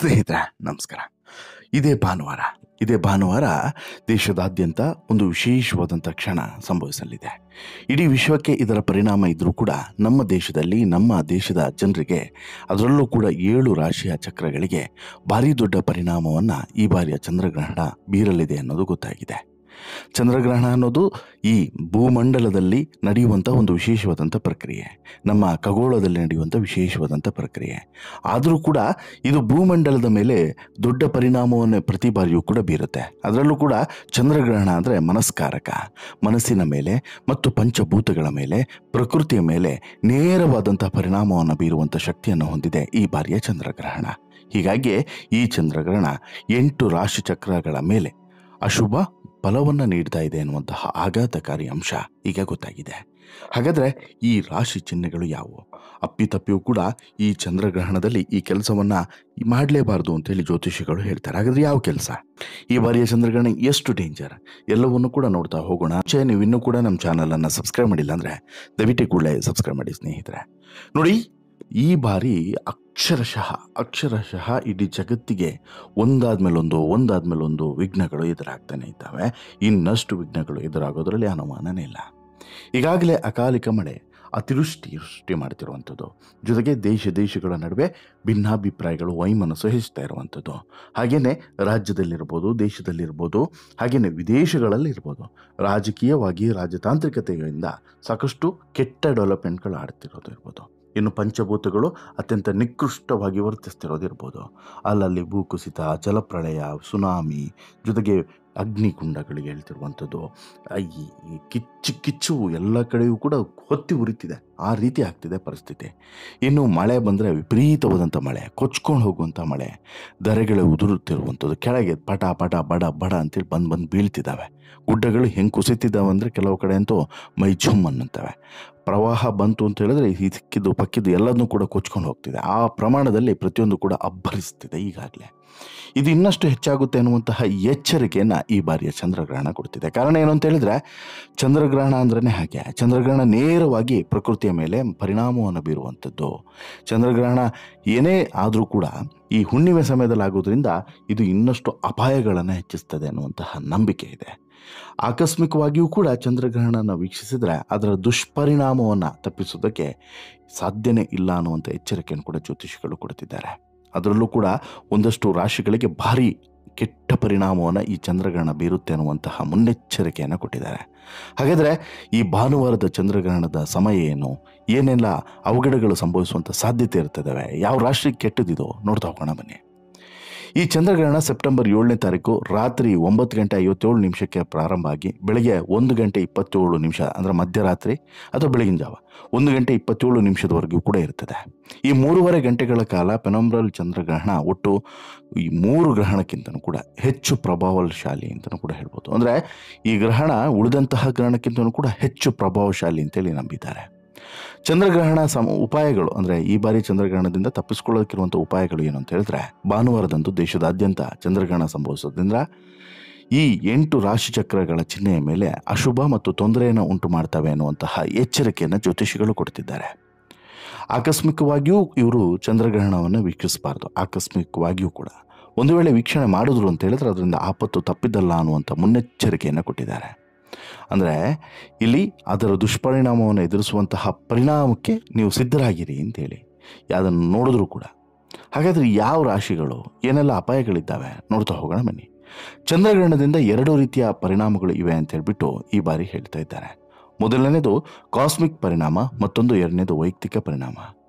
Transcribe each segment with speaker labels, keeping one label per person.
Speaker 1: ಸ್ನೇಹಿತರೆ ನಮಸ್ಕಾರ. ಇದೇ ಭಾನುವಾರ ದೇಶದಾದ್ಯಂತ ಒಂದು ವಿಶೇಷವಾದಂಥ ಕ್ಷಣ ಸಂಭವಿಸಲಿದೆ. ಇಡೀ ವಿಶ್ವಕ್ಕೆ ಇದರ ಪರಿಣಾಮ ಇದ್ರೂ ಕೂಡ ನಮ್ಮ ದೇಶದಲ್ಲಿ ನಮ್ಮ ದೇಶದ ಜನರಿಗೆ, ಅದರಲ್ಲೂ ಕೂಡ 7 ರಾಶಿಯ ಚಕ್ರಗಳಿಗೆ ಭಾರಿ ದೊಡ್ಡ ಪರಿಣಾಮವನ್ನು ಈ ಬಾರಿಯ ಚಂದ್ರಗ್ರಹಣ ಬೀರಲಿದೆ ಅನ್ನೋದು ಗೊತ್ತಾಗಿದೆ. ಚಂದ್ರಗ್ರಹಣ ಅನ್ನೋದು ಈ ಭೂಮಂಡಲದಲ್ಲಿ ನಡೆಯುವಂಥ ಒಂದು ವಿಶೇಷವಾದಂಥ ಪ್ರಕ್ರಿಯೆ, ನಮ್ಮ ಖಗೋಳದಲ್ಲಿ ನಡೆಯುವಂಥ ವಿಶೇಷವಾದಂಥ ಪ್ರಕ್ರಿಯೆ. ಆದರೂ ಕೂಡ ಇದು ಭೂಮಂಡಲದ ಮೇಲೆ ದೊಡ್ಡ ಪರಿಣಾಮವನ್ನು ಪ್ರತಿ ಬಾರಿಯೂ ಕೂಡ ಬೀರುತ್ತೆ. ಅದರಲ್ಲೂ ಕೂಡ ಚಂದ್ರಗ್ರಹಣ ಅಂದರೆ ಮನಸ್ಕಾರಕ, ಮನಸ್ಸಿನ ಮೇಲೆ ಮತ್ತು ಪಂಚಭೂತಗಳ ಮೇಲೆ, ಪ್ರಕೃತಿಯ ಮೇಲೆ ನೇರವಾದಂಥ ಪರಿಣಾಮವನ್ನು ಬೀರುವಂಥ ಶಕ್ತಿಯನ್ನು ಹೊಂದಿದೆ ಈ ಬಾರಿಯ ಚಂದ್ರಗ್ರಹಣ. ಹೀಗಾಗಿ ಈ ಚಂದ್ರಗ್ರಹಣ 8 ರಾಶಿ ಚಕ್ರಗಳ ಮೇಲೆ ಅಶುಭ ಫಲವನ್ನು ನೀಡ್ತಾ ಇದೆ ಎನ್ನುವಂತಹ ಆಘಾತಕಾರಿ ಅಂಶ ಈಗ ಗೊತ್ತಾಗಿದೆ. ಹಾಗಾದರೆ ಈ ರಾಶಿ ಚಿಹ್ನೆಗಳು ಯಾವುವು? ಅಪ್ಪಿತಪ್ಪಿಯೂ ಕೂಡ ಈ ಚಂದ್ರಗ್ರಹಣದಲ್ಲಿ ಈ ಕೆಲಸವನ್ನು ಮಾಡಲೇಬಾರ್ದು ಅಂತೇಳಿ ಜ್ಯೋತಿಷಿಗಳು ಹೇಳ್ತಾರೆ. ಹಾಗಾದರೆ ಯಾವ ಕೆಲಸ? ಈ ಬಾರಿಯ ಚಂದ್ರಗ್ರಹಣ ಎಷ್ಟು ಡೇಂಜರ್ ಎಲ್ಲವನ್ನು ಕೂಡ ನೋಡ್ತಾ ಹೋಗೋಣ. ನೀವು ಇನ್ನೂ ಕೂಡ ನಮ್ಮ ಚಾನಲನ್ನು ಸಬ್ಸ್ಕ್ರೈಬ್ ಮಾಡಿಲ್ಲ ಅಂದರೆ ದಯವಿಟ್ಟು ಕೂಡಲೇ ಸಬ್ಸ್ಕ್ರೈಬ್ ಮಾಡಿ ಸ್ನೇಹಿತರೆ. ನೋಡಿ, ಈ ಬಾರಿ ಅಕ್ಷರಶಃ ಇಡೀ ಜಗತ್ತಿಗೆ ಒಂದಾದ್ಮೇಲೊಂದು ವಿಘ್ನಗಳು ಎದುರಾಗ್ತಾನೆ ಇದ್ದಾವೆ. ಇನ್ನಷ್ಟು ವಿಘ್ನಗಳು ಎದುರಾಗೋದ್ರಲ್ಲಿ ಅನುಮಾನನೇ ಇಲ್ಲ. ಈಗಾಗಲೇ ಅಕಾಲಿಕ ಮಳೆ, ಅತಿವೃಷ್ಟಿ ಮಾಡ್ತಿರುವಂಥದ್ದು, ಜೊತೆಗೆ ದೇಶಗಳ ನಡುವೆ ಭಿನ್ನಾಭಿಪ್ರಾಯಗಳು ವೈಮನಸ್ಸು ಹೆಚ್ಚುತ್ತಾ ಇರುವಂಥದ್ದು, ಹಾಗೆಯೇ ರಾಜ್ಯದಲ್ಲಿರ್ಬೋದು, ದೇಶದಲ್ಲಿರ್ಬೋದು, ಹಾಗೆಯೇ ವಿದೇಶಗಳಲ್ಲಿರ್ಬೋದು, ರಾಜಕೀಯವಾಗಿ ರಾಜತಾಂತ್ರಿಕತೆಯಿಂದ ಸಾಕಷ್ಟು ಕೆಟ್ಟ ಡೆವಲಪ್ಮೆಂಟ್ಗಳು ಆಡ್ತಿರೋದು ಇರ್ಬೋದು. ಇನ್ನು ಪಂಚಭೂತಗಳು ಅತ್ಯಂತ ನಿಕೃಷ್ಟವಾಗಿ ವರ್ತಿಸ್ತಿರೋದಿರ್ಬೋದು. ಅಲ್ಲಲ್ಲಿ ಭೂಕುಸಿತ, ಜಲಪ್ರಳಯ, ಸುನಾಮಿ, ಜೊತೆಗೆ ಅಗ್ನಿಕುಂಡಗಳಿಗೆ ಹೇಳ್ತಿರುವಂಥದ್ದು, ಈ ಕಿಚ್ಚು ಎಲ್ಲ ಕಡೆಯೂ ಕೂಡ ಹೊತ್ತಿ ಉರಿತಿದೆ. ಆ ರೀತಿ ಆಗ್ತಿದೆ ಪರಿಸ್ಥಿತಿ. ಇನ್ನು ಮಳೆ ಬಂದರೆ ವಿಪರೀತವಾದಂಥ ಮಳೆ, ಕೊಚ್ಕೊಂಡು ಹೋಗುವಂಥ ಮಳೆ, ಧರೆಗಳು ಉದುರುತ್ತಿರುವಂಥದ್ದು, ಕೆಳಗೆ ಪಟ ಪಟ ಬಡ ಬಡ ಅಂತೇಳಿ ಬಂದು ಬೀಳ್ತಿದ್ದಾವೆ. ಗುಡ್ಡಗಳು ಹೆಂಗೆ ಕುಸಿತಿದ್ದಾವೆ ಅಂದರೆ ಕೆಲವು ಕಡೆ ಅಂತೂ ಮೈ ಜುಮ್ ಅನ್ನುತ್ತವೆ. ಪ್ರವಾಹ ಬಂತು ಅಂತ ಹೇಳಿದ್ರೆ ಸಿಕ್ಕಿದ್ದು ಪಕ್ಕಿದ್ದು ಎಲ್ಲದನ್ನೂ ಕೂಡ ಕೊಚ್ಕೊಂಡು ಹೋಗ್ತಿದೆ. ಆ ಪ್ರಮಾಣದಲ್ಲಿ ಪ್ರತಿಯೊಂದು ಕೂಡ ಅಬ್ಬರಿಸ್ತಿದೆ ಈಗಾಗಲೇ. ಇದು ಇನ್ನಷ್ಟು ಹೆಚ್ಚಾಗುತ್ತೆ ಅನ್ನುವಂತಹ ಎಚ್ಚರಿಕೆಯನ್ನು ಈ ಬಾರಿಯ ಚಂದ್ರಗ್ರಹಣ ಕೊಡ್ತಿದೆ. ಕಾರಣ ಏನು ಅಂತ ಹೇಳಿದ್ರೆ, ಚಂದ್ರಗ್ರಹಣ ಅಂದ್ರೇ ಹಾಗೆ. ಚಂದ್ರಗ್ರಹಣ ನೇರವಾಗಿ ಪ್ರಕೃತಿಯ ಮೇಲೆ ಪರಿಣಾಮವನ್ನು ಬೀರುವಂಥದ್ದು. ಚಂದ್ರಗ್ರಹಣ ಏನೇ ಆದರೂ ಕೂಡ ಈ ಹುಣ್ಣಿಮೆ ಸಮಯದಲ್ಲಿ ಆಗೋದ್ರಿಂದ ಇದು ಇನ್ನಷ್ಟು ಅಪಾಯಗಳನ್ನು ಹೆಚ್ಚಿಸ್ತದೆ ಅನ್ನುವಂತಹ ನಂಬಿಕೆ ಇದೆ. ಆಕಸ್ಮಿಕವಾಗಿಯೂ ಕೂಡ ಚಂದ್ರಗ್ರಹಣನ ವೀಕ್ಷಿಸಿದರೆ ಅದರ ದುಷ್ಪರಿಣಾಮವನ್ನು ತಪ್ಪಿಸೋದಕ್ಕೆ ಸಾಧ್ಯನೇ ಇಲ್ಲ ಅನ್ನುವಂಥ ಎಚ್ಚರಿಕೆಯನ್ನು ಕೂಡ ಜ್ಯೋತಿಷಿಗಳು ಕೊಡ್ತಿದ್ದಾರೆ. ಅದರಲ್ಲೂ ಕೂಡ ಒಂದಷ್ಟು ರಾಶಿಗಳಿಗೆ ಭಾರಿ ಕೆಟ್ಟ ಪರಿಣಾಮವನ್ನು ಈ ಚಂದ್ರಗ್ರಹಣ ಬೀರುತ್ತೆ ಅನ್ನುವಂತಹ ಮುನ್ನೆಚ್ಚರಿಕೆಯನ್ನು ಕೊಟ್ಟಿದ್ದಾರೆ. ಹಾಗಾದರೆ ಈ ಭಾನುವಾರದ ಚಂದ್ರಗ್ರಹಣದ ಸಮಯ ಏನು, ಏನೆಲ್ಲ ಅವಘಡಗಳು ಸಂಭವಿಸುವಂಥ ಸಾಧ್ಯತೆ ಇರ್ತದವೆ, ಯಾವ ರಾಶಿ ಕೆಟ್ಟದಿದೋ ನೋಡ್ತಾ ಹೋಗೋಣ ಬನ್ನಿ. ಈ ಚಂದ್ರಗ್ರಹಣ ಸೆಪ್ಟೆಂಬರ್ 7ನೇ ತಾರೀಕು ರಾತ್ರಿ 9:57 ಪ್ರಾರಂಭ ಆಗಿ ಬೆಳಗ್ಗೆ 1:27 ಅಂದರೆ ಮಧ್ಯರಾತ್ರಿ ಅಥವಾ ಬೆಳಗಿನ ಜಾವ 1:27 ಕೂಡ ಇರ್ತದೆ. ಈ 3.5 ಗಂಟೆಗಳ ಕಾಲ ಪೆನಂಬ್ರಲ್ ಚಂದ್ರಗ್ರಹಣ ಒಟ್ಟು ಈ 3 ಗ್ರಹಣಕ್ಕಿಂತನೂ ಕೂಡ ಹೆಚ್ಚು ಪ್ರಭಾವಶಾಲಿ ಅಂತಲೂ ಕೂಡ ಹೇಳ್ಬೋದು. ಅಂದರೆ ಈ ಗ್ರಹಣ ಉಳಿದಂತಹ ಗ್ರಹಣಕ್ಕಿಂತನೂ ಕೂಡ ಹೆಚ್ಚು ಪ್ರಭಾವಶಾಲಿ ಅಂತೇಳಿ ನಂಬಿದ್ದಾರೆ. ಚಂದ್ರಗ್ರಹಣ ಉಪಾಯಗಳು ಅಂದರೆ ಈ ಬಾರಿ ಚಂದ್ರಗ್ರಹಣದಿಂದ ತಪ್ಪಿಸ್ಕೊಳ್ಳೋಕ್ಕಿರುವಂಥ ಉಪಾಯಗಳು ಏನು ಅಂತ ಹೇಳಿದ್ರೆ, ಭಾನುವಾರದಂದು ದೇಶದಾದ್ಯಂತ ಚಂದ್ರಗ್ರಹಣ ಸಂಭವಿಸೋದ್ರಿಂದ ಈ 8 ರಾಶಿ ಚಕ್ರಗಳ ಚಿಹ್ನೆಯ ಮೇಲೆ ಅಶುಭ ಮತ್ತು ತೊಂದರೆಯನ್ನು ಉಂಟು ಮಾಡ್ತವೆ ಅನ್ನುವಂತಹ ಎಚ್ಚರಿಕೆಯನ್ನು ಜ್ಯೋತಿಷಿಗಳು ಕೊಡ್ತಿದ್ದಾರೆ. ಆಕಸ್ಮಿಕವಾಗಿಯೂ ಇವರು ಚಂದ್ರಗ್ರಹಣವನ್ನು ವೀಕ್ಷಿಸಬಾರ್ದು. ಆಕಸ್ಮಿಕವಾಗಿಯೂ ಕೂಡ ಒಂದು ವೇಳೆ ವೀಕ್ಷಣೆ ಮಾಡಿದ್ರು ಅಂತ ಹೇಳಿದ್ರೆ ಅದರಿಂದ ಆಪತ್ತು ತಪ್ಪಿದ್ದಲ್ಲ ಅನ್ನುವಂಥ ಮುನ್ನೆಚ್ಚರಿಕೆಯನ್ನು ಕೊಟ್ಟಿದ್ದಾರೆ. ಅಂದರೆ ಇಲ್ಲಿ ಅದರ ದುಷ್ಪರಿಣಾಮವನ್ನು ಎದುರಿಸುವಂತಹ ಪರಿಣಾಮಕ್ಕೆ ನೀವು ಸಿದ್ಧರಾಗಿರಿ ಅಂತೇಳಿ ಅದನ್ನು ನೋಡಿದ್ರು ಕೂಡ. ಹಾಗಾದರೆ ಯಾವ ರಾಶಿಗಳು ಏನೆಲ್ಲ ಅಪಾಯಗಳಿದ್ದಾವೆ ನೋಡ್ತಾ ಹೋಗೋಣ ಬನ್ನಿ. ಚಂದ್ರಗ್ರಹಣದಿಂದ 2 ರೀತಿಯ ಪರಿಣಾಮಗಳು ಇವೆ ಅಂತ ಹೇಳ್ಬಿಟ್ಟು ಈ ಬಾರಿ ಹೇಳ್ತಾ ಇದ್ದಾರೆ. ಮೊದಲನೇದು ಕಾಸ್ಮಿಕ್ ಪರಿಣಾಮ, ಮತ್ತೊಂದು 2ನೇದು ವೈಯಕ್ತಿಕ ಪರಿಣಾಮ.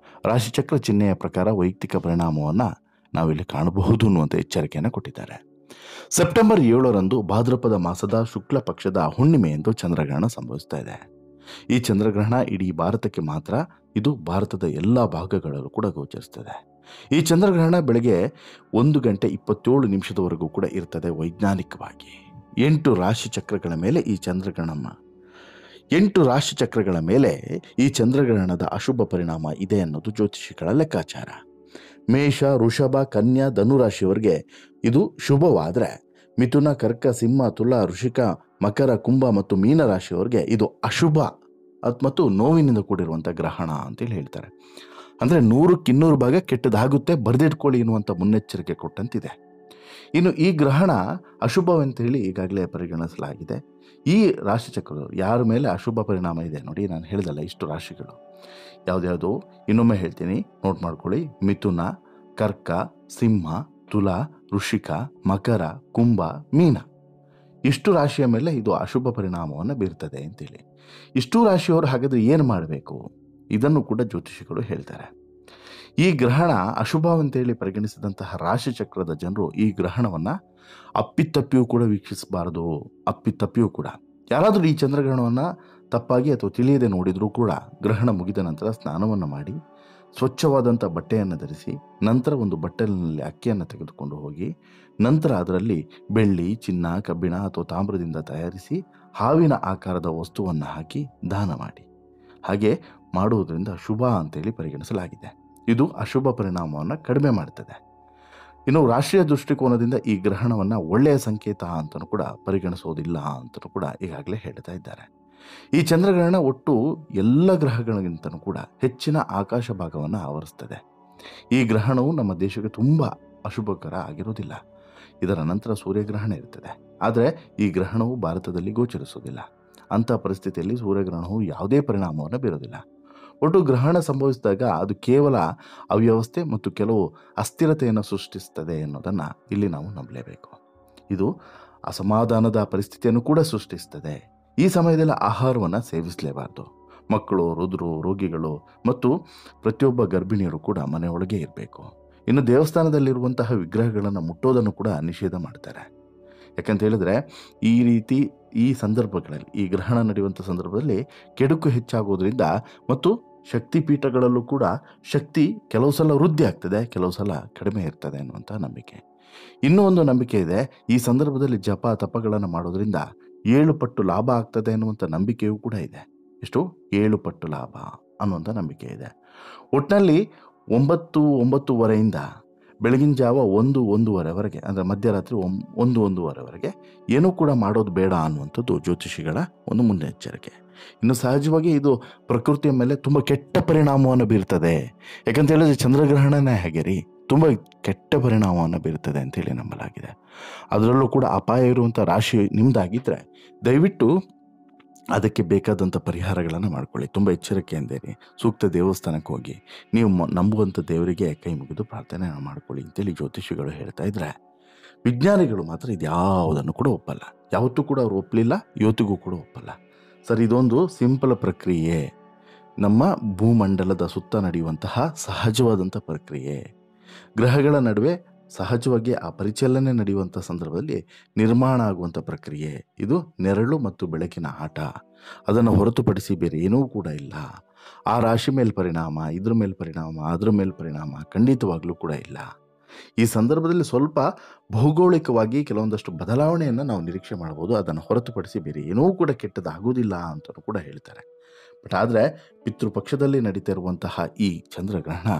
Speaker 1: ರಾಶಿಚಕ್ರ ಚಿಹ್ನೆಯ ಪ್ರಕಾರ ವೈಯಕ್ತಿಕ ಪರಿಣಾಮವನ್ನು ನಾವಿಲ್ಲಿ ಕಾಣಬಹುದು ಅನ್ನುವಂಥ ಎಚ್ಚರಿಕೆಯನ್ನು ಕೊಟ್ಟಿದ್ದಾರೆ. ಸೆಪ್ಟೆಂಬರ್ 7ರಂದು ಭಾದ್ರಪದ ಮಾಸದ ಶುಕ್ಲ ಪಕ್ಷದ ಹುಣ್ಣಿಮೆಯಂದು ಚಂದ್ರಗ್ರಹಣ ಸಂಭವಿಸ್ತಾ ಇದೆ. ಈ ಚಂದ್ರಗ್ರಹಣ ಇಡೀ ಭಾರತಕ್ಕೆ ಮಾತ್ರ, ಇದು ಭಾರತದ ಎಲ್ಲ ಭಾಗಗಳಲ್ಲೂ ಕೂಡ ಗೋಚರಿಸ್ತದೆ. ಈ ಚಂದ್ರಗ್ರಹಣ ಬೆಳಗ್ಗೆ 1:27 ಕೂಡ ಇರ್ತದೆ. ವೈಜ್ಞಾನಿಕವಾಗಿ 8 ರಾಶಿ ಚಕ್ರಗಳ ಮೇಲೆ ಈ ಚಂದ್ರಗ್ರಹಣ 8 ರಾಶಿ ಚಕ್ರಗಳ ಮೇಲೆ ಈ ಚಂದ್ರಗ್ರಹಣದ ಅಶುಭ ಪರಿಣಾಮ ಇದೆ ಅನ್ನೋದು ಜ್ಯೋತಿಷಿಗಳ ಲೆಕ್ಕಾಚಾರ. ಮೇಷ, ವೃಷಭ, ಕನ್ಯಾ, ಧನುರಾಶಿಯವರಿಗೆ ಇದು ಶುಭವಾದರೆ, ಮಿಥುನ, ಕರ್ಕ, ಸಿಂಹ, ತುಲಾ, ವೃಷಿಕ, ಮಕರ, ಕುಂಭ ಮತ್ತು ಮೀನರಾಶಿಯವರಿಗೆ ಇದು ಅಶುಭ ಮತ್ತು ನೋವಿನಿಂದ ಕೂಡಿರುವಂಥ ಗ್ರಹಣ ಅಂತೇಳಿ ಹೇಳ್ತಾರೆ. ಅಂದರೆ 100ಕ್ಕೆ 200 ಭಾಗ ಕೆಟ್ಟದಾಗುತ್ತೆ, ಬರೆದಿಟ್ಕೊಳ್ಳಿ ಎನ್ನುವಂಥ ಮುನ್ನೆಚ್ಚರಿಕೆ ಕೊಟ್ಟಂತಿದೆ. ಇನ್ನು ಈ ಗ್ರಹಣ ಅಶುಭವೆಂತ ಹೇಳಿ ಈಗಾಗಲೇ ಪರಿಗಣಿಸಲಾಗಿದೆ. ಈ ರಾಶಿಚಕ್ರಗಳು ಯಾರ ಮೇಲೆ ಅಶುಭ ಪರಿಣಾಮ ಇದೆ ನೋಡಿ, ನಾನು ಹೇಳಿದಲ್ಲ ಇಷ್ಟು ರಾಶಿಗಳು ಯಾವುದ್ಯಾವುದು ಇನ್ನೊಮ್ಮೆ ಹೇಳ್ತೀನಿ, ನೋಟ್ ಮಾಡ್ಕೊಳ್ಳಿ. ಮಿಥುನ, ಕರ್ಕ, ಸಿಂಹ, ತುಲಾ, ವೃಶ್ಚಿಕ, ಮಕರ, ಕುಂಭ, ಮೀನ, ಇಷ್ಟು ರಾಶಿಯ ಮೇಲೆ ಇದು ಅಶುಭ ಪರಿಣಾಮವನ್ನು ಬೀರ್ತದೆ ಅಂತೇಳಿ. ಇಷ್ಟು ರಾಶಿಯವರು ಹಾಗಾದರೆ ಏನು ಮಾಡಬೇಕು, ಇದನ್ನು ಕೂಡ ಜ್ಯೋತಿಷಿಗಳು ಹೇಳ್ತಾರೆ. ಈ ಗ್ರಹಣ ಅಶುಭವಂತೇಳಿ ಪರಿಗಣಿಸಿದಂತಹ ರಾಶಿಚಕ್ರದ ಜನರು ಈ ಗ್ರಹಣವನ್ನು ಅಪ್ಪಿತಪ್ಪಿಯೂ ಕೂಡ ವೀಕ್ಷಿಸಬಾರದು. ಅಪ್ಪಿತಪ್ಪಿಯೂ ಕೂಡ ಯಾರಾದರೂ ಈ ಚಂದ್ರಗ್ರಹಣವನ್ನು ತಪ್ಪಾಗಿ ಅಥವಾ ತಿಳಿಯದೆ ನೋಡಿದರೂ ಕೂಡ ಗ್ರಹಣ ಮುಗಿದ ನಂತರ ಸ್ನಾನವನ್ನು ಮಾಡಿ ಸ್ವಚ್ಛವಾದಂಥ ಬಟ್ಟೆಯನ್ನು ಧರಿಸಿ, ನಂತರ ಒಂದು ಬಟ್ಟಲಿನಲ್ಲಿ ಅಕ್ಕಿಯನ್ನು ತೆಗೆದುಕೊಂಡು ಹೋಗಿ, ನಂತರ ಅದರಲ್ಲಿ ಬೆಳ್ಳಿ, ಚಿನ್ನ, ಕಬ್ಬಿಣ ಅಥವಾ ತಾಮ್ರದಿಂದ ತಯಾರಿಸಿ ಹಾವಿನ ಆಕಾರದ ವಸ್ತುವನ್ನು ಹಾಕಿ ದಾನ ಮಾಡಿ. ಹಾಗೆ ಮಾಡುವುದರಿಂದ ಶುಭ ಅಂತೇಳಿ ಪರಿಗಣಿಸಲಾಗಿದೆ. ಇದು ಅಶುಭ ಪರಿಣಾಮವನ್ನು ಕಡಿಮೆ ಮಾಡ್ತದೆ. ಇನ್ನು ರಾಷ್ಟ್ರೀಯ ದೃಷ್ಟಿಕೋನದಿಂದ ಈ ಗ್ರಹಣವನ್ನು ಒಳ್ಳೆಯ ಸಂಕೇತ ಅಂತಲೂ ಕೂಡ ಪರಿಗಣಿಸೋದಿಲ್ಲ ಅಂತಲೂ ಕೂಡ ಈಗಾಗಲೇ ಹೇಳ್ತಾ ಇದ್ದಾರೆ. ಈ ಚಂದ್ರಗ್ರಹಣ ಒಟ್ಟು ಎಲ್ಲ ಗ್ರಹಗಳಿಗಿಂತಲೂ ಕೂಡ ಹೆಚ್ಚಿನ ಆಕಾಶ ಭಾಗವನ್ನು ಆವರಿಸ್ತದೆ. ಈ ಗ್ರಹಣವು ನಮ್ಮ ದೇಶಕ್ಕೆ ತುಂಬ ಅಶುಭಕರ ಆಗಿರೋದಿಲ್ಲ. ಇದರ ನಂತರ ಸೂರ್ಯಗ್ರಹಣ ಇರ್ತದೆ. ಆದರೆ ಈ ಗ್ರಹಣವು ಭಾರತದಲ್ಲಿ ಗೋಚರಿಸೋದಿಲ್ಲ. ಅಂಥ ಪರಿಸ್ಥಿತಿಯಲ್ಲಿ ಸೂರ್ಯಗ್ರಹಣವು ಯಾವುದೇ ಪರಿಣಾಮವನ್ನು ಬೀರೋದಿಲ್ಲ. ಒಟ್ಟು ಗ್ರಹಣ ಸಂಭವಿಸಿದಾಗ ಅದು ಕೇವಲ ಅವ್ಯವಸ್ಥೆ ಮತ್ತು ಕೆಲವು ಅಸ್ಥಿರತೆಯನ್ನು ಸೃಷ್ಟಿಸ್ತದೆ ಅನ್ನೋದನ್ನು ಇಲ್ಲಿ ನಾವು ನಂಬಲೇಬೇಕು. ಇದು ಅಸಮಾಧಾನದ ಪರಿಸ್ಥಿತಿಯನ್ನು ಕೂಡ ಸೃಷ್ಟಿಸ್ತದೆ. ಈ ಸಮಯದಲ್ಲಿ ಆಹಾರವನ್ನು ಸೇವಿಸಲೇಬಾರ್ದು. ಮಕ್ಕಳು, ವೃದ್ಧರು, ರೋಗಿಗಳು ಮತ್ತು ಪ್ರತಿಯೊಬ್ಬ ಗರ್ಭಿಣಿಯರು ಕೂಡ ಮನೆಯೊಳಗೆ ಇರಬೇಕು. ಇನ್ನು ದೇವಸ್ಥಾನದಲ್ಲಿರುವಂತಹ ವಿಗ್ರಹಗಳನ್ನು ಮುಟ್ಟೋದನ್ನು ಕೂಡ ನಿಷೇಧ ಮಾಡ್ತಾರೆ. ಯಾಕಂತ ಹೇಳಿದ್ರೆ ಈ ಸಂದರ್ಭಗಳಲ್ಲಿ, ಈ ಗ್ರಹಣ ನಡೆಯುವಂಥ ಸಂದರ್ಭದಲ್ಲಿ ಕೆಡುಕು ಹೆಚ್ಚಾಗೋದ್ರಿಂದ ಮತ್ತು ಶಕ್ತಿಪೀಠಗಳಲ್ಲೂ ಕೂಡ ಶಕ್ತಿ ಕೆಲವು ಸಲ ವೃದ್ಧಿ ಆಗ್ತದೆ, ಕೆಲವು ಸಲ ಕಡಿಮೆ ಇರ್ತದೆ ಅನ್ನುವಂಥ ನಂಬಿಕೆ. ಇನ್ನೂ ಒಂದು ನಂಬಿಕೆ ಇದೆ, ಈ ಸಂದರ್ಭದಲ್ಲಿ ಜಪ ತಪಗಳನ್ನು ಮಾಡೋದ್ರಿಂದ 7 ಪಟ್ಟು ಲಾಭ ಆಗ್ತದೆ ಅನ್ನುವಂಥ ನಂಬಿಕೆಯೂ ಕೂಡ ಇದೆ. ಎಷ್ಟು? 7 ಪಟ್ಟು ಲಾಭ ಅನ್ನುವಂಥ ನಂಬಿಕೆ ಇದೆ. ಒಟ್ಟಿನಲ್ಲಿ 9-9:30 ಬೆಳಗಿನ ಜಾವ 1-1:30ವರೆಗೆ, ಅಂದರೆ ಮಧ್ಯರಾತ್ರಿ 1-1:30ವರೆಗೆ ಏನೂ ಕೂಡ ಮಾಡೋದು ಬೇಡ ಅನ್ನುವಂಥದ್ದು ಜ್ಯೋತಿಷಿಗಳ ಒಂದು ಮುನ್ನೆಚ್ಚರಿಕೆ. ಇನ್ನು ಸಹಜವಾಗಿ ಇದು ಪ್ರಕೃತಿಯ ಮೇಲೆ ತುಂಬ ಕೆಟ್ಟ ಪರಿಣಾಮವನ್ನು ಬೀರ್ತದೆ. ಯಾಕಂತ ಹೇಳಿದ್ರೆ ಚಂದ್ರಗ್ರಹಣನೇ ಹಾಗೆ ರೀ, ತುಂಬ ಕೆಟ್ಟ ಪರಿಣಾಮವನ್ನು ಬೀರ್ತದೆ ಅಂತೇಳಿ ನಂಬಲಾಗಿದೆ. ಅದರಲ್ಲೂ ಕೂಡ ಅಪಾಯ ಇರುವಂಥ ರಾಶಿ ನಿಮ್ಮದಾಗಿದ್ದರೆ ದಯವಿಟ್ಟು ಅದಕ್ಕೆ ಬೇಕಾದಂಥ ಪರಿಹಾರಗಳನ್ನು ಮಾಡ್ಕೊಳ್ಳಿ. ತುಂಬ ಎಚ್ಚರಿಕೆಯಿಂದೇರಿ ಸೂಕ್ತ ದೇವಸ್ಥಾನಕ್ಕೆ ಹೋಗಿ ನೀವು ನಂಬುವಂಥ ದೇವರಿಗೆ ಕೈ ಮುಗಿದು ಪ್ರಾರ್ಥನೆ ಮಾಡ್ಕೊಳ್ಳಿ ಅಂತೇಳಿ ಜ್ಯೋತಿಷಿಗಳು ಹೇಳ್ತಾ ಇದ್ರೆ, ವಿಜ್ಞಾನಿಗಳು ಮಾತ್ರ ಇದ್ಯಾವುದನ್ನು ಕೂಡ ಒಪ್ಪಲ್ಲ. ಯಾವತ್ತೂ ಕೂಡ ಅವರು ಒಪ್ಪಲಿಲ್ಲ, ಇವತ್ತಿಗೂ ಕೂಡ ಒಪ್ಪಲ್ಲ. ಸರ್, ಇದೊಂದು ಸಿಂಪಲ್ ಪ್ರಕ್ರಿಯೆ, ನಮ್ಮ ಭೂಮಂಡಲದ ಸುತ್ತ ನಡೆಯುವಂತಹ ಸಹಜವಾದಂಥ ಪ್ರಕ್ರಿಯೆ. ಗ್ರಹಗಳ ನಡುವೆ ಸಹಜವಾಗಿ ಆ ಪರಿಚಲನೆ ನಡೆಯುವಂಥ ಸಂದರ್ಭದಲ್ಲಿ ನಿರ್ಮಾಣ ಆಗುವಂಥ ಪ್ರಕ್ರಿಯೆ ಇದು. ನೆರಳು ಮತ್ತು ಬೆಳಕಿನ ಆಟ, ಅದನ್ನು ಹೊರತುಪಡಿಸಿ ಬೇರೆ ಏನೂ ಕೂಡ ಇಲ್ಲ. ಆ ರಾಶಿ ಮೇಲೆ ಪರಿಣಾಮ, ಇದ್ರ ಮೇಲೆ ಪರಿಣಾಮ, ಅದ್ರ ಮೇಲೆ ಪರಿಣಾಮ ಖಂಡಿತವಾಗ್ಲೂ ಕೂಡ ಇಲ್ಲ. ಈ ಸಂದರ್ಭದಲ್ಲಿ ಸ್ವಲ್ಪ ಭೌಗೋಳಿಕವಾಗಿ ಕೆಲವೊಂದಷ್ಟು ಬದಲಾವಣೆಯನ್ನು ನಾವು ನಿರೀಕ್ಷೆ ಮಾಡ್ಬೋದು. ಅದನ್ನು ಹೊರತುಪಡಿಸಿ ಬೇರೆ ಏನೂ ಕೂಡ ಕೆಟ್ಟದಾಗೋದಿಲ್ಲ ಅಂತಲೂ ಕೂಡ ಹೇಳ್ತಾರೆ. ಬಟ್ ಆದರೆ ಪಿತೃಪಕ್ಷದಲ್ಲಿ ನಡೀತಾ ಇರುವಂತಹ ಈ ಚಂದ್ರಗ್ರಹಣ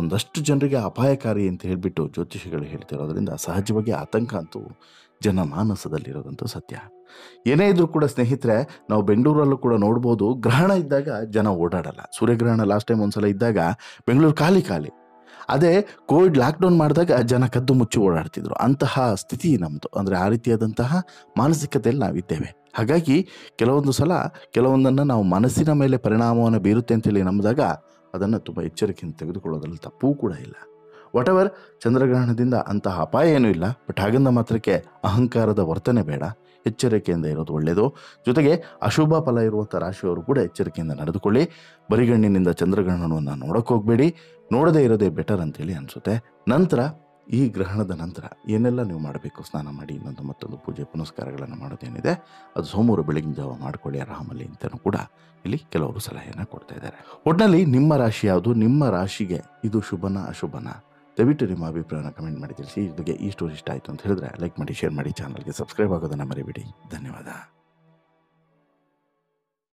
Speaker 1: ಒಂದಷ್ಟು ಜನರಿಗೆ ಅಪಾಯಕಾರಿ ಅಂತ ಹೇಳಿಬಿಟ್ಟು ಜ್ಯೋತಿಷಿಗಳು ಹೇಳ್ತಿರೋದ್ರಿಂದ ಸಹಜವಾಗಿ ಆತಂಕ ಅಂತೂ ಜನಮಾನಸದಲ್ಲಿರೋದಂತೂ ಸತ್ಯ. ಏನೇ ಇದ್ರೂ ಕೂಡ ಸ್ನೇಹಿತರೆ, ನಾವು ಬೆಂಗಳೂರಲ್ಲೂ ಕೂಡ ನೋಡ್ಬೋದು, ಗ್ರಹಣ ಇದ್ದಾಗ ಜನ ಓಡಾಡಲ್ಲ. ಸೂರ್ಯಗ್ರಹಣ ಲಾಸ್ಟ್ ಟೈಮ್ ಒಂದ್ಸಲ ಇದ್ದಾಗ ಬೆಂಗಳೂರು ಖಾಲಿ. ಅದೇ ಕೋವಿಡ್ ಲಾಕ್ಡೌನ್ ಮಾಡಿದಾಗ ಜನ ಕದ್ದು ಮುಚ್ಚಿ ಓಡಾಡ್ತಿದ್ರು. ಅಂತಹ ಸ್ಥಿತಿ ನಮ್ಮದು. ಅಂದರೆ ಆ ರೀತಿಯಾದಂತಹ ಮಾನಸಿಕತೆಯಲ್ಲಿ ನಾವಿದ್ದೇವೆ. ಹಾಗಾಗಿ ಕೆಲವೊಂದು ಸಲ ಕೆಲವೊಂದನ್ನು ನಾವು ಮನಸ್ಸಿನ ಮೇಲೆ ಪರಿಣಾಮವನ್ನು ಬೀರುತ್ತೆ ಅಂತೇಳಿ ನಂಬಿದಾಗ ಅದನ್ನು ತುಂಬ ಎಚ್ಚರಿಕೆಯಿಂದ ತೆಗೆದುಕೊಳ್ಳೋದ್ರಲ್ಲಿ ತಪ್ಪೂ ಕೂಡ ಇಲ್ಲ. ವಾಟೆವರ್, ಚಂದ್ರಗ್ರಹಣದಿಂದ ಅಂತಹ ಅಪಾಯ ಏನೂ ಇಲ್ಲ. ಬಟ್ ಹಾಗಂದ ಮಾತ್ರಕ್ಕೆ ಅಹಂಕಾರದ ವರ್ತನೆ ಬೇಡ, ಎಚ್ಚರಿಕೆಯಿಂದ ಇರೋದು ಒಳ್ಳೆಯದು. ಜೊತೆಗೆ ಅಶುಭ ಫಲ ಇರುವಂಥ ರಾಶಿಯವರು ಕೂಡ ಎಚ್ಚರಿಕೆಯಿಂದ ನಡೆದುಕೊಳ್ಳಿ. ಬರಿಗಣ್ಣಿನಿಂದ ಚಂದ್ರಗ್ರಹಣವನ್ನು ನೋಡೋಕೆ ಹೋಗಬೇಡಿ. ನೋಡದೇ ಇರೋದೇ ಬೆಟರ್ ಅಂತೇಳಿ ಅನಿಸುತ್ತೆ. ನಂತರ ಈ ಗ್ರಹಣದ ನಂತರ ಏನೆಲ್ಲ ನೀವು ಮಾಡಬೇಕು, ಸ್ನಾನ ಮಾಡಿ ಇನ್ನೊಂದು ಮತ್ತೊಂದು ಪೂಜೆ ಪುನಸ್ಕಾರಗಳನ್ನು ಮಾಡೋದೇನಿದೆ ಅದು ಸೋಮವಾರ ಬೆಳಗಿನ ಜಾವ ಮಾಡ್ಕೊಳ್ಳಿ ಆರಾಮಲ್ಲಿ ಅಂತಲೂ ಕೂಡ ಇಲ್ಲಿ ಕೆಲವರು ಸಲಹೆಯನ್ನು ಕೊಡ್ತಾ ಇದ್ದಾರೆ. ಒಟ್ಟಿನಲ್ಲಿ ನಿಮ್ಮ ರಾಶಿ ಯಾವುದು, ನಿಮ್ಮ ರಾಶಿಗೆ ಇದು ಶುಭನ ಅಶುಭನ, ದಯವಿಟ್ಟು ನಿಮ್ಮ ಅಭಿಪ್ರಾಯನ ಕಮೆಂಟ್ ಮಾಡಿ ತಿಳಿಸಿ. ಇದಕ್ಕೆ ಈ ಸ್ಟೋರಿ ಇಷ್ಟ ಆಯಿತು ಅಂತ ಹೇಳಿದ್ರೆ ಲೈಕ್ ಮಾಡಿ, ಶೇರ್ ಮಾಡಿ, ಚಾನಲ್ಗೆ ಸಬ್ಸ್ಕ್ರೈಬ್ ಆಗೋದನ್ನು ಮರಿಬೇಡಿ. ಧನ್ಯವಾದ.